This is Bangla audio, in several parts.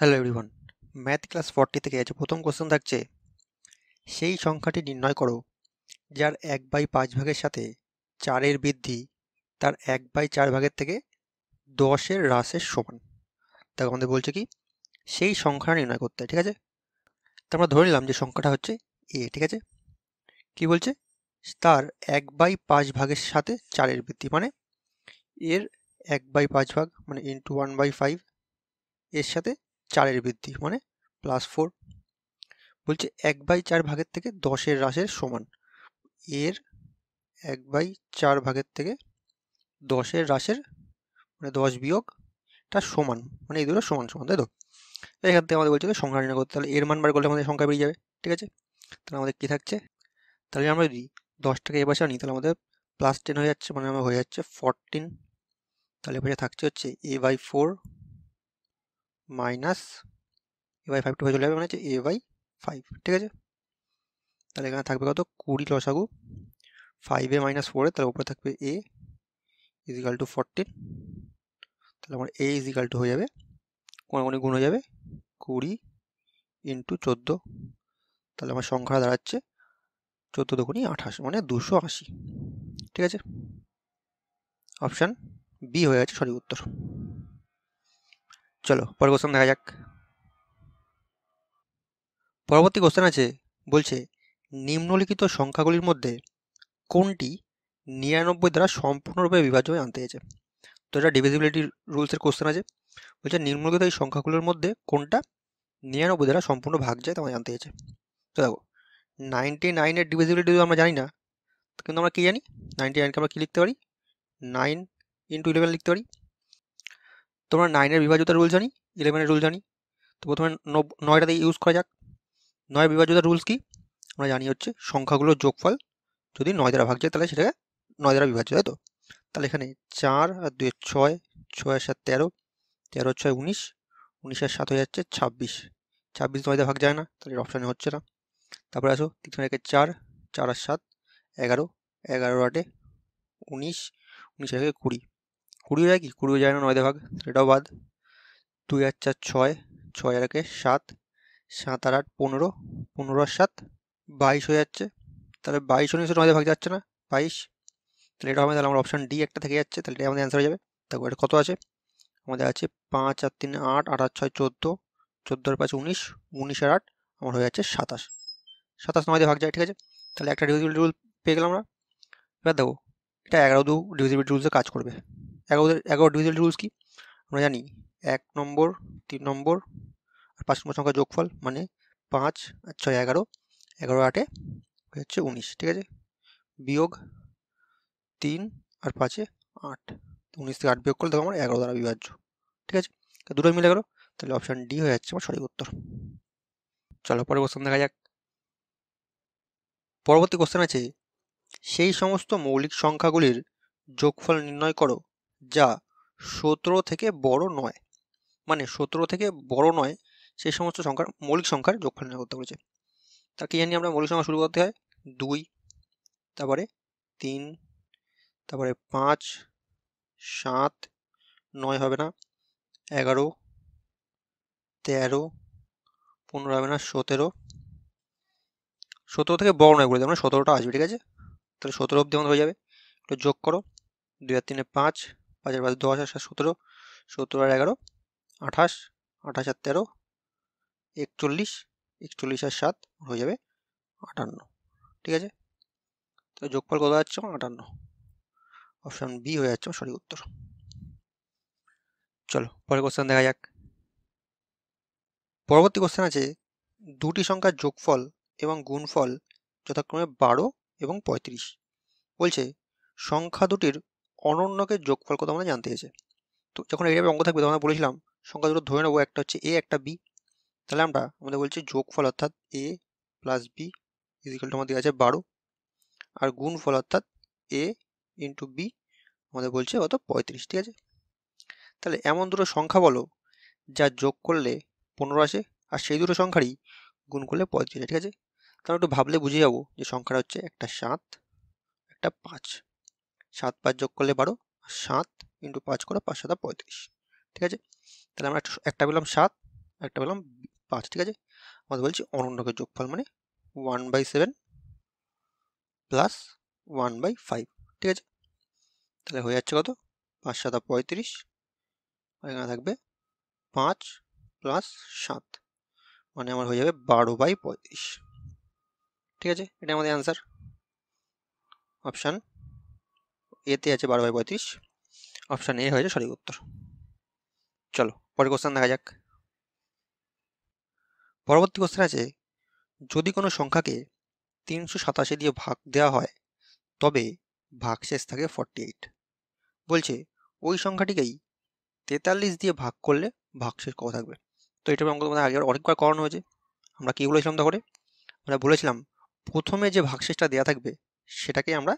হ্যালো এভরিওয়ান, ম্যাথ ক্লাস 40 থেকে আজ প্রথম কোশ্চেন থাকছে সেই সংখ্যাটি নির্ণয় করো যার 1/5 ভাগের সাথে 4-এর বৃদ্ধি তার 1/4 ভাগের থেকে 10-এর হ্রাসের সমান। তাকে আমাদের বলছে কি সেই সংখ্যা নির্ণয় করতে, ঠিক আছে? তো আমরা ধরে নিলাম যে সংখ্যাটা হচ্ছে এ, ঠিক আছে? কি বলছে? তার 1/5 ভাগের সাথে 4-এর বৃদ্ধি মানে এর 1/5 ভাগ মানে ইন্টু 1/5 এর সাথে 4-এর বৃদ্ধি মানে +4। বলছে 1/4 ভাগের থেকে 10-এর হ্রাসের সমান। এর 1/4 ভাগের থেকে 10-এর হ্রাসের মানে 10 বিয়োগ টা সমান, মানে এই দুটো সমান সমান, তাই তো? এখান থেকে আমাদের বলছে সংখ্যা নির্ণয় করতে, তাহলে এর মান বার করলে আমাদের সংখ্যা বেরিয়ে যাবে, ঠিক আছে? তাহলে আমাদের কি থাকছে? তাহলে আমরা যদি 10টাকে এ পাশে আনি তাহলে আমাদের +10 হয়ে যাচ্ছে, মানে আমার হয়ে যাচ্ছে 14। তাহলে এপাশে থাকছে হচ্ছে a/4 মাইনাস a/5 হয়ে চলে যাবে, মানে হচ্ছে a/5, ঠিক আছে? তাহলে এখানে থাকবে কত? 20 লসাগু 5a - 4, তাহলে উপরে থাকবে a ইজিক্যাল টু 14। তাহলে আমার a ইজিক্যাল টু হয়ে যাবে, কোনাকুনি গুণ হয়ে যাবে 20 ইন্টু 14। তাহলে আমার সংখ্যা দাঁড়াচ্ছে 14 দুগুণি 28, মানে 280, ঠিক আছে? অপশান বি হয়ে যাচ্ছে সঠিক উত্তর। চলো পরের কোশ্চেন দেখা যাক। পরবর্তী কোশ্চেন আছে, বলছে নিম্নলিখিত সংখ্যাগুলির মধ্যে কোনটি 99 দ্বারা সম্পূর্ণরূপে বিভাজ্য হয়ে আনতে হয়েছে। তো এটা ডিভিজিবিলিটি রুলসের কোশ্চেন আছে। বলছে নিম্নলিখিত এই সংখ্যাগুলোর মধ্যে কোনটা 99 দ্বারা সম্পূর্ণ ভাগ যায় তা আমায় জানতে হয়েছে। তো দেখো 99-এর ডিভিজিবিলিটি যদি আমরা জানি না, কিন্তু আমরা কি জানি 99কে আমরা কি লিখতে পারি? 9 ইন্টু 11 লিখতে পারি। তোমরা 9-এর বিভাজ্যতার রুল জানি, 11-এর রুল জানি। তো প্রথমে 9টা দিয়ে ইউজ করা যাক। 9-এর বিভাজ্যতার রুলস কি? আমরা জানি হচ্ছে সংখ্যাগুলোর যোগফল যদি 9 দ্বারা ভাগ যায় তাহলে সেটাকে 9 দ্বারা বিভাজ্য, তাই তো? তাহলে এখানে 4 আর 2 6, 6 আর 7 13, 13 6 19, 19 আর 7 হয়ে যাচ্ছে 26। 26 9 দ্বারা ভাগ যায় না, তাহলে অপশানে হচ্ছে না। তারপরে আসো 3 একে 4, 4 আর 7 11, 11 8 19, 19 একে 20, 20 যায় কি? 20 যায় না 9 দ্বারা ভাগ, এটাও বাদ। 2 আর 4 6, 6 আর একে 7, 7 আর 8 15, 15 আর 7 22 হয়ে যাচ্ছে। তাহলে 22 19 9 দ্বারা ভাগ যাচ্ছে না, 22। তাহলে এটা হবে, তাহলে আমার অপশান ডি একটা থেকে যাচ্ছে, তাহলে এটা আমাদের অ্যান্সার হয়ে যাবে। দেখো এটা কত আছে? আমাদের আছে 5 আর 3 8, 8 আর 6 14, 14 আর 5 19, 19 আর 8 আমার হয়ে যাচ্ছে 27। 27 9 দিয়ে ভাগ যায়, ঠিক আছে? তাহলে একটা ডিভিজিবিলিটি রুল পেয়ে গেলাম আমরা। এবার দেখো এটা 11 ডিভিজিবিলিটি রুলসে কাজ করবে। 11 ডিভিজিবিলিটি রুলস কি? আমরা জানি 1 নম্বর 3 নম্বর আর 5 নম্বর সংখ্যা যোগফল মানে 5 আর 6 11, 11 8 হয়ে যাচ্ছে 19, ঠিক আছে? বিয়োগ 3 আর 5 8, 19 থেকে 8 বিয়োগ করলে দেখো আমার 11 দ্বারা বিভাজ্য, ঠিক আছে? দুটোই মিলে গেল, তাহলে অপশান ডি হয়ে যাচ্ছে আমার সঠিক উত্তর। চলো পরের কোশ্চেন দেখা যাক। পরবর্তী কোশ্চেন আছে, সেই সমস্ত মৌলিক সংখ্যাগুলির যোগফল নির্ণয় করো যা 17 থেকে বড় নয়। মানে 17 থেকে বড় নয় সেই সমস্ত সংখ্যার মৌলিক সংখ্যার যোগফল নির্ণয় করতে বলেছে। তা কি জানি আমরা? মৌলিক সংখ্যা শুরু করতে হয় 2, তারপরে 3, তারপরে 5, 7, 9 হবে না, 11, 13, 15 হবে না, 17। 17 থেকে বড় নয় বলে আমরা 17টা আসবে, ঠিক আছে? তাহলে 17 অব্দি আমাদের হয়ে যাবে। একটু যোগ করো, 2 আর 3 5, 5 আর 5 10 আর 7 17, 17 আর 11 28, 28 আর 13 41, 41 আর 7 হয়ে যাবে 58, ঠিক আছে? তো যোগফল কত যাচ্ছে? 58। অপশন বি হয়ে যাচ্ছে সঠিক উত্তর। চলো পরের কোশ্চেন দেখা যাক। পরবর্তী কোশ্চেন আছে, দুটি সংখ্যার যোগফল এবং গুণফল যথাক্রমে 12 এবং 35। বলছে সংখ্যা দুটির অনন্যকের যোগফল কত আমরা জানতে চেয়েছে। তো যখন এইভাবে অঙ্ক থাকবে তখন আমরা বলেছিলাম সংখ্যা দুটো ধরে নেবো, একটা হচ্ছে এ একটা বি। তাহলে আমরা আমাদের বলছি যোগফল অর্থাৎ এ প্লাস বি ইজিক্যাল টু আমাদের আছে 12, আর গুণফল অর্থাৎ এ ইন্টু বি আমাদের বলছে কত? 35, ঠিক আছে? তাহলে এমন দুটো সংখ্যা বলো যা যোগ করলে 15 আসে আর সেই দুটো সংখ্যারই গুণ করলে 35 আসে, ঠিক আছে? তাহলে একটু ভাবলে বুঝে যাবো যে সংখ্যাটা হচ্ছে একটা 7 একটা 5। 7 5 যোগ করলে 12, আর 7 ইন্টু 5 করে 5 7 35, ঠিক আছে? তাহলে আমরা একটা পেলাম 7, একটা পেলাম 5, ঠিক আছে। আমাদের বলছি অনন্যকের যোগফল মানে 1/7 প্লাস 1/5, ঠিক আছে। তাহলে হয়ে যাচ্ছে কত, 5 7 35, এখানে থাকবে 5 প্লাস 7, মানে আমার হয়ে যাবে 12/35, ঠিক আছে। এটা আমাদের অ্যান্সার। অপশান এতে আছে 12/35, অপশান এ হয়েছে সঠিক উত্তর। চলো পরের কোশ্চেন দেখা যাক। পরবর্তী কোশ্চেন আছে, যদি কোনো সংখ্যাকে 387 দিয়ে ভাগ দেওয়া হয় তবে ভাগশেষ থাকে 48। বলছে ওই সংখ্যাটিকেই 43 দিয়ে ভাগ করলে ভাগশেষ কত থাকবে। তো এটা অঙ্ক তোমাদের আগে অনেকবার করানো হয়েছে। আমরা কি বলেছিলাম তাহলে, আমরা বলেছিলাম প্রথমে যে ভাগশেষটা দেওয়া থাকবে সেটাকে আমরা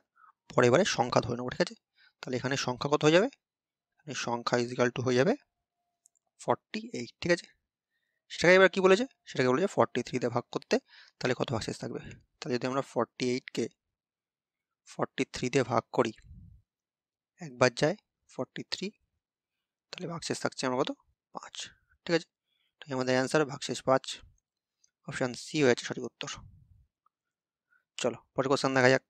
পরের বারে সংখ্যা ধরে নেবো, ঠিক আছে। তাহলে এখানে সংখ্যা কত হয়ে যাবে, সংখ্যা ইজিক্যাল টু হয়ে যাবে 48, ঠিক আছে। সেটাকে এবার কি বলেছে, সেটাকে বলেছে 43 দিয়ে ভাগ করতে, তাহলে কত ভাগশেষ থাকবে। তাহলে যদি আমরা 48কে 43 দিয়ে ভাগ করি, একবার যায় 43, তাহলে ভাগশেষ থাকছে আমার কত, 5, ঠিক আছে। তাই আমাদের অ্যান্সার ভাগশেষ 5, অপশান সি হয়েছে সঠিক উত্তর। চলো পরের কোশ্চেন দেখা যাক।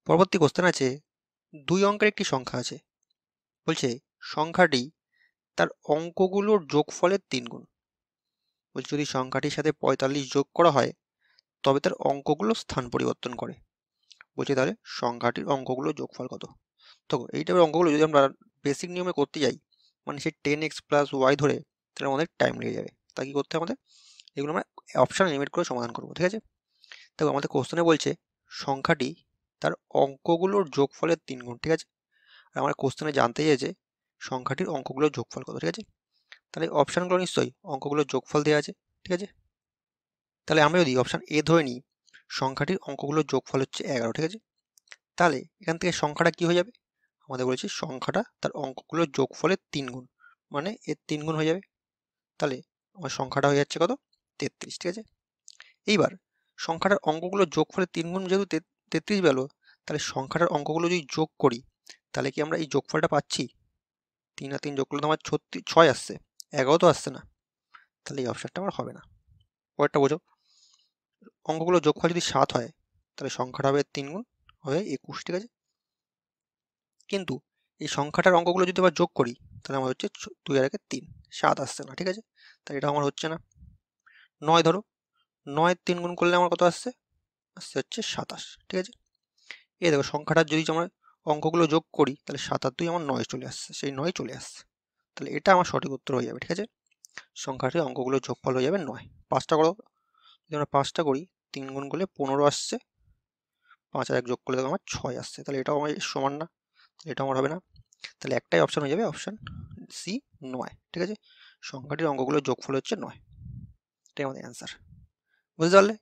পরবর্তী কোশ্চেন আছে, 2 অঙ্কের একটি সংখ্যা আছে, বলছে সংখ্যাটি তার অঙ্কগুলোর যোগফলের 3 গুণ। বলছে যদি সংখ্যাটির সাথে 45 যোগ করা হয় তবে তার অঙ্কগুলো স্থান পরিবর্তন করে। বলছে তাহলে সংখ্যাটির অঙ্কগুলোর যোগফল কত। তো এই টাইপের অঙ্কগুলো যদি আমরা বেসিক নিয়মে করতে যাই, মানে সেই 10x প্লাস ওয়াই ধরে, তাহলে আমাদের টাইম লেগে যাবে। তা কি করতে হবে আমাদের, এগুলো আমরা অপশান লিমিট করে সমাধান করবো, ঠিক আছে। দেখো আমাদের কোশ্চেনে বলছে সংখ্যাটি তার অঙ্কগুলোর যোগফলের 3 গুণ, ঠিক আছে। আর আমার কোশ্চেনে জানতে চেয়েছে সংখ্যাটির অঙ্কগুলোর যোগফল কত, ঠিক আছে। তাহলে অপশানগুলো নিশ্চয়ই অঙ্কগুলোর যোগফল দেওয়া আছে, ঠিক আছে। তাহলে আমরা যদি অপশান এ ধরে নিই সংখ্যাটির অঙ্কগুলোর যোগফল হচ্ছে 11, ঠিক আছে। তাহলে এখান থেকে সংখ্যাটা কি হয়ে যাবে, আমাদের বলেছি সংখ্যাটা তার অঙ্কগুলোর যোগফলের 3 গুণ, মানে এর 3 গুণ হয়ে যাবে। তাহলে আমার সংখ্যাটা হয়ে যাচ্ছে কত, 33, ঠিক আছে। এইবার সংখ্যাটার অঙ্কগুলোর যোগফলের 3 গুণ যেহেতু 33 পেলো, তাহলে সংখ্যাটার অঙ্কগুলো যদি যোগ করি তাহলে কি আমরা এই যোগফলটা পাচ্ছি। 3 আর 3 যোগ করলে তো আমার 6 আসছে, 11 তো আসছে না, তাহলে এই অপশনটা আমার হবে না। পরেরটা বোঝো, অঙ্কগুলো যোগফল যদি 7 হয় তাহলে সংখ্যাটা হবে 3 গুণ, হবে 21, ঠিক আছে। কিন্তু এই সংখ্যাটার অঙ্কগুলো যদি আবার যোগ করি তাহলে আমার হচ্ছে 2 আর 1 3, 7 আসছে না, ঠিক আছে। তাহলে এটা আমার হচ্ছে না। 9 ধরো, 9 3 গুণ করলে আমার কত আসছে, আসছে হচ্ছে 27, ঠিক আছে। এই দেখো সংখ্যাটার যদি আমরা অঙ্কগুলো যোগ করি তাহলে 7 আর 2 আমার 9 চলে আসছে, সেই 9 চলে আসছে। তাহলে এটা আমার সঠিক উত্তর হয়ে যাবে, ঠিক আছে। সংখ্যাটির অঙ্কগুলোর যোগফল হয়ে যাবে 9। 5টা করো, যদি আমরা 5টা করি 3 গুণ করলে 15 আসছে, 5 আর 1 যোগ করলে আমার 6 আসছে, তাহলে এটাও আমার সমান না, তাহলে এটা আমার হবে না। তাহলে একটাই অপশন হয়ে যাবে, অপশন সি 9, ঠিক আছে। সংখ্যাটির অঙ্কগুলোর যোগফল হচ্ছে 9, এটাই আমাদের অ্যান্সার। বুঝতে পারলে।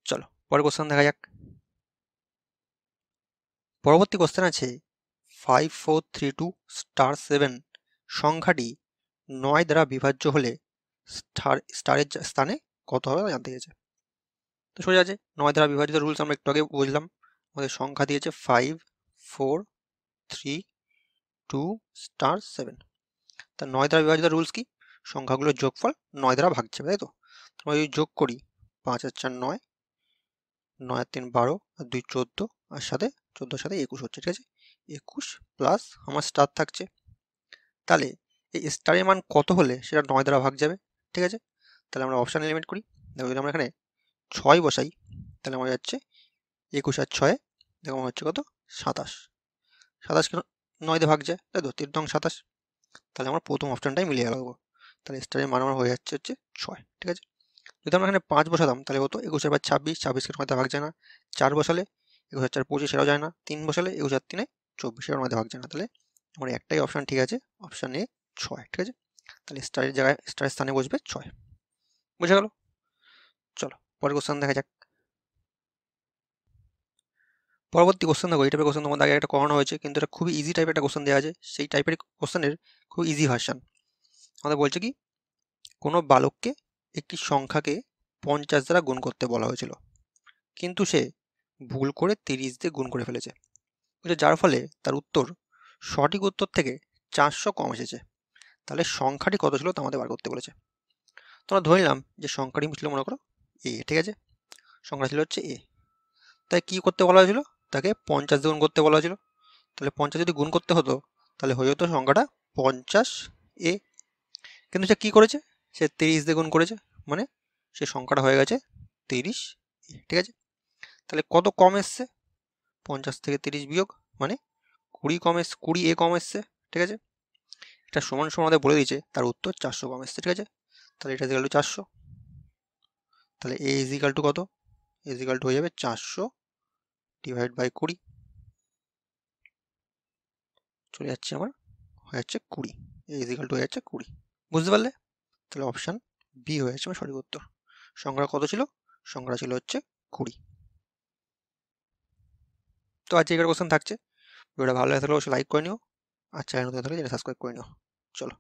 চলো পরের কোশ্চেন দেখা যাক। পরবর্তী কোশ্চেন আছে 5432*7 সংখ্যাটি 9 দ্বারা বিভাজ্য হলে স্টারের স্থানে কত হবে জানতে গেছে। তো সোজা আছে, 9 দ্বারা বিভাজিত রুলস আমরা একটু আগে বুঝলাম। আমাদের সংখ্যা দিয়েছে 5432*7। তা 9 দ্বারা বিভাজিত রুলস কি, সংখ্যাগুলোর যোগফল 9 দ্বারা ভাগছে, তাই তো। আমরা যদি যোগ করি 5 আর 4 9, 9 আর 3 12, আর 2 14, আর সাথে 14 সাথে 21 হচ্ছে, ঠিক আছে। 21 প্লাস আমার স্টার থাকছে, তাহলে এই স্টারের মান কত হলে সেটা 9 দ্বারা ভাগ যাবে, ঠিক আছে। তাহলে আমরা অপশান এলিমেন্ট করি। দেখো যদি আমরা এখানে 6 বসাই তাহলে আমার যাচ্ছে 21 আর 6, দেখো আমার হচ্ছে কত, 27। 27 কেন 9 দিয়ে ভাগ যায়, তাই তো, 3 নং 27। তাহলে আমার প্রথম অপশানটাই মিলিয়ে গেল। তাহলে স্টারের মান আমার হয়ে যাচ্ছে 6, ঠিক আছে। যদি আমরা এখানে 5 বসাতাম তাহলে হতো 21 আর 26, 26 কে 9 দিয়ে ভাগ যায় না। 4 বসালে 21 আর 4 25, সেটাও যায় না। 3 বসালে 21 আর 3 24, সেটাও 9 দিয়ে ভাগ যায় না। তাহলে আমার একটাই অপশান ঠিক আছে, অপশান এ 6, ঠিক আছে। তাহলে স্টারের জায়গায় স্টারের স্থানে বসবে 6, বুঝে গেল। চলো পরের কোশ্চেন দেখা যাক। পরবর্তী কোশ্চেন দেখো, এই টাইপের কোশ্চেন তোমাদের আগে একটা করানো হয়েছে, কিন্তু এটা খুবই ইজি টাইপের একটা কোশ্চেন দেওয়া আছে, সেই টাইপের কোশ্চেনের খুব ইজি ভার্সন। আমাদের বলছে কি, কোনো বালককে একটি সংখ্যাকে 50 দ্বারা গুণ করতে বলা হয়েছিল, কিন্তু সে ভুল করে 30 দিয়ে গুণ করে ফেলেছে, যার ফলে তার উত্তর সঠিক উত্তর থেকে 400 কম এসেছে। তাহলে সংখ্যাটি কত ছিল তা আমাদের বার করতে বলেছে। তোমরা ধরে নিলাম যে সংখ্যাটি ছিল মনে করো এ, ঠিক আছে, সংখ্যা ছিল হচ্ছে এ। তাই কি করতে বলা হয়েছিল, তাকে 50 দিয়ে গুণ করতে বলা হয়েছিল। তাহলে 50 যদি গুণ করতে হতো তাহলে হয়ে যেত সংখ্যাটা 50 এ। কিন্তু সে কি করেছে, সে 30 দিয়ে গুণ করেছে, মানে সে সংখ্যাটা হয়ে গেছে 30 এ, ঠিক আছে। তাহলে কত কম এসছে, 50 থেকে 30 বিয়োগ, মানে 20 কম এসছে, 20 এ কম এসছে, ঠিক আছে। এটা সমান সমান আমাদের বলে দিয়েছে, তার উত্তর 400 কম এসছে, ঠিক আছে। তাহলে এটা ইজিক্যাল টু 400। তাহলে এ ইজিক্যাল টু কত, ইজিক্যাল টু হয়ে যাবে 400 ডিভাইড বাই 20, চলে যাচ্ছে আমার, হয়ে যাচ্ছে 20, এ ইজিক্যাল টু হয়ে যাচ্ছে 20। বুঝতে পারলে? তাহলে অপশান বি হয়ে যাচ্ছে আমার সঠিক উত্তর। সংখ্যাটা কত ছিল, সংখ্যাটা ছিল হচ্ছে 20। তো আজকে এগারো কোশ্চেন থাকছে। ভিডিওটা ভালো লাগে থাকলে অবশ্যই লাইক করে নিও, আর চ্যানেল নতুন থাকলে সাবস্ক্রাইব করে নিও। চলো।